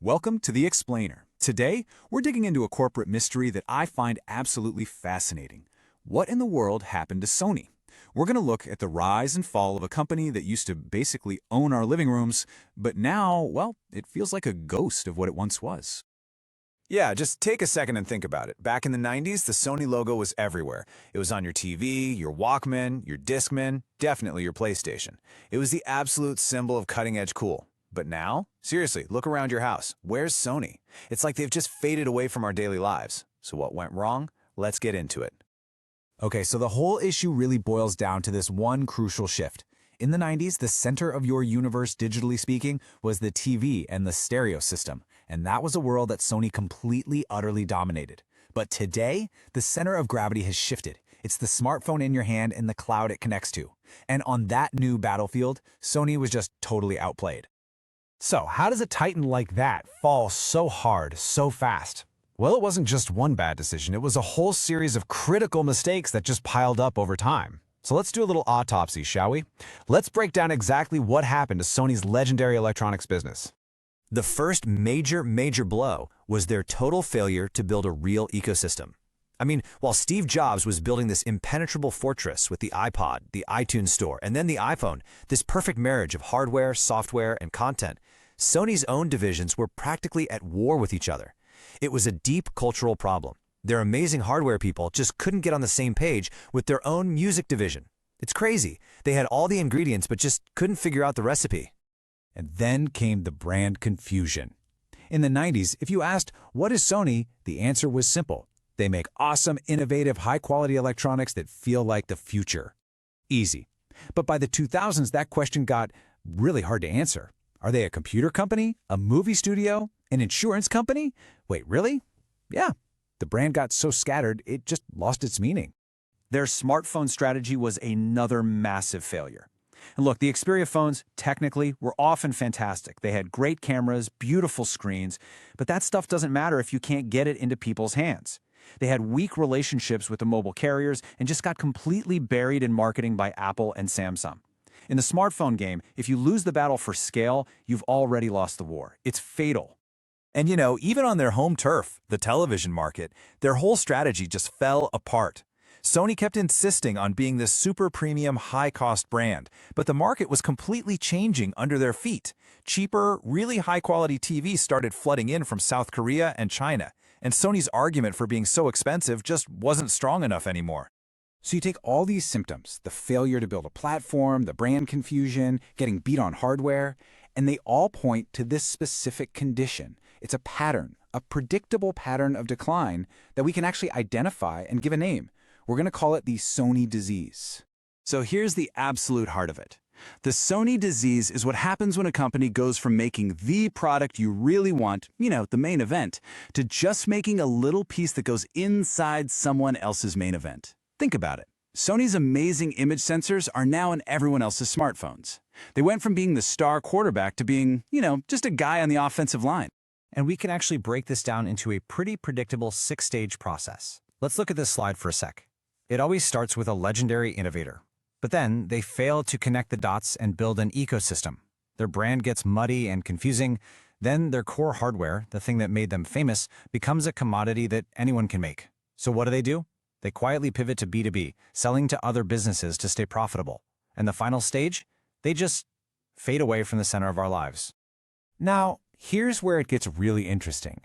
Welcome to The Explainer. Today, we're digging into a corporate mystery that I find absolutely fascinating. What in the world happened to Sony? We're going to look at the rise and fall of a company that used to basically own our living rooms, but now, well, it feels like a ghost of what it once was. Yeah, just take a second and think about it. Back in the 90s, the Sony logo was everywhere. It was on your TV, your Walkman, your Discman, definitely your PlayStation. It was the absolute symbol of cutting-edge cool. But now, seriously, look around your house. Where's Sony? It's like they've just faded away from our daily lives. So what went wrong? Let's get into it. Okay, so the whole issue really boils down to this one crucial shift. In the 90s, the center of your universe, digitally speaking, was the TV and the stereo system. And that was a world that Sony completely, utterly dominated. But today, the center of gravity has shifted. It's the smartphone in your hand and the cloud it connects to. And on that new battlefield, Sony was just totally outplayed. So, how does a titan like that fall so hard, so fast? Well, it wasn't just one bad decision. It was a whole series of critical mistakes that just piled up over time. So let's do a little autopsy, shall we? Let's break down exactly what happened to Sony's legendary electronics business. The first major blow was their total failure to build a real ecosystem. I mean, while Steve Jobs was building this impenetrable fortress with the iPod, the iTunes Store, and then the iPhone, this perfect marriage of hardware, software, and content, Sony's own divisions were practically at war with each other. It was a deep cultural problem. Their amazing hardware people just couldn't get on the same page with their own music division. It's crazy. They had all the ingredients but just couldn't figure out the recipe. And then came the brand confusion. In the 90s, if you asked, what is Sony? The answer was simple. They make awesome, innovative, high-quality electronics that feel like the future. Easy. But by the 2000s, that question got really hard to answer. Are they a computer company? A movie studio? An insurance company? Wait, really? Yeah. The brand got so scattered, it just lost its meaning. Their smartphone strategy was another massive failure. And look, the Xperia phones, technically, were often fantastic. They had great cameras, beautiful screens, but that stuff doesn't matter if you can't get it into people's hands. They had weak relationships with the mobile carriers and just got completely buried in marketing by Apple and Samsung. In the smartphone game, if you lose the battle for scale, you've already lost the war. It's fatal. And even on their home turf, the television market, their whole strategy just fell apart. Sony kept insisting on being this super premium, high-cost brand, but the market was completely changing under their feet. Cheaper, really high-quality TVs started flooding in from South Korea and China, and Sony's argument for being so expensive just wasn't strong enough anymore. So you take all these symptoms, the failure to build a platform, the brand confusion, getting beat on hardware, and they all point to this specific condition. It's a pattern, a predictable pattern of decline that we can actually identify and give a name. We're going to call it the Sony disease. So here's the absolute heart of it. The Sony disease is what happens when a company goes from making the product you really want, the main event, to just making a little piece that goes inside someone else's main event. Think about it. Sony's amazing image sensors are now in everyone else's smartphones. They went from being the star quarterback to being, just a guy on the offensive line. And we can actually break this down into a pretty predictable 6-stage process. Let's look at this slide for a sec. It always starts with a legendary innovator. But then they fail to connect the dots and build an ecosystem. Their brand gets muddy and confusing. Then their core hardware, the thing that made them famous, becomes a commodity that anyone can make. So what do? They quietly pivot to B2B, selling to other businesses to stay profitable. And the final stage? They just fade away from the center of our lives. Now, here's where it gets really interesting.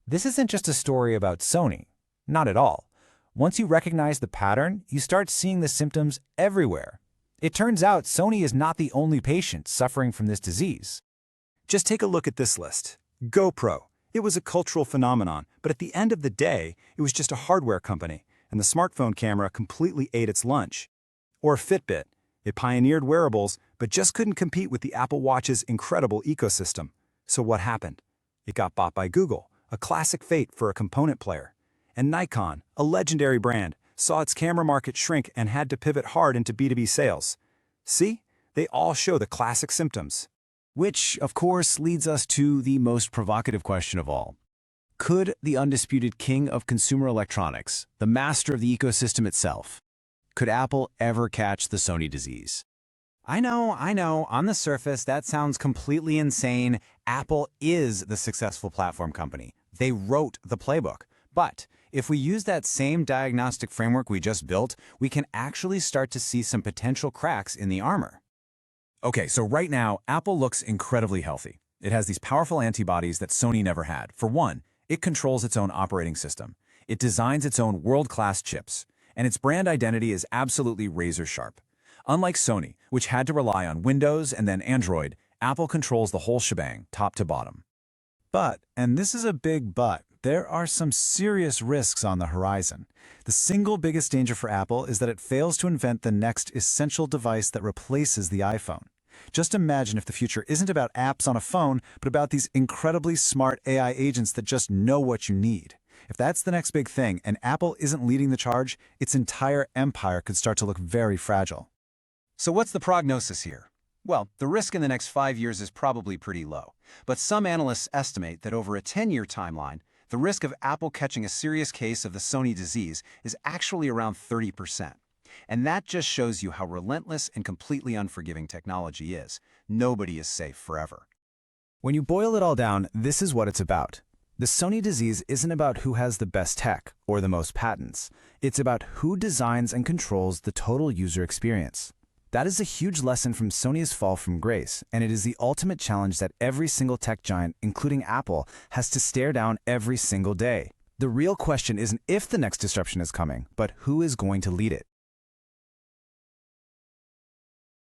This isn't just a story about Sony. Not at all. Once you recognize the pattern, you start seeing the symptoms everywhere. It turns out Sony is not the only patient suffering from this disease. Just take a look at this list. GoPro. It was a cultural phenomenon, but at the end of the day, it was just a hardware company, and the smartphone camera completely ate its lunch. Or Fitbit. It pioneered wearables, but just couldn't compete with the Apple Watch's incredible ecosystem. So what happened? It got bought by Google, a classic fate for a component player. And Nikon, a legendary brand, saw its camera market shrink and had to pivot hard into B2B sales. See? They all show the classic symptoms. Which, of course, leads us to the most provocative question of all. Could the undisputed king of consumer electronics, the master of the ecosystem itself, could Apple ever catch the Sony disease? I know. On the surface, that sounds completely insane. Apple is the successful platform company. They wrote the playbook. But if we use that same diagnostic framework we just built, we can actually start to see some potential cracks in the armor. Okay, so right now, Apple looks incredibly healthy. It has these powerful antibodies that Sony never had. For one, it controls its own operating system. It designs its own world-class chips. And its brand identity is absolutely razor-sharp. Unlike Sony, which had to rely on Windows and then Android, Apple controls the whole shebang, top to bottom. But, and this is a big but, there are some serious risks on the horizon. The single biggest danger for Apple is that it fails to invent the next essential device that replaces the iPhone. Just imagine if the future isn't about apps on a phone, but about these incredibly smart AI agents that just know what you need. If that's the next big thing and Apple isn't leading the charge, its entire empire could start to look very fragile. So what's the prognosis here? Well, the risk in the next 5 years is probably pretty low. But some analysts estimate that over a 10-year timeline, the risk of Apple catching a serious case of the Sony disease is actually around 30%. And that just shows you how relentless and completely unforgiving technology is. Nobody is safe forever. When you boil it all down, this is what it's about. The Sony disease isn't about who has the best tech or the most patents. It's about who designs and controls the total user experience. That is a huge lesson from Sony's fall from grace, and it is the ultimate challenge that every single tech giant, including Apple, has to stare down every single day. The real question isn't if the next disruption is coming, but who is going to lead it.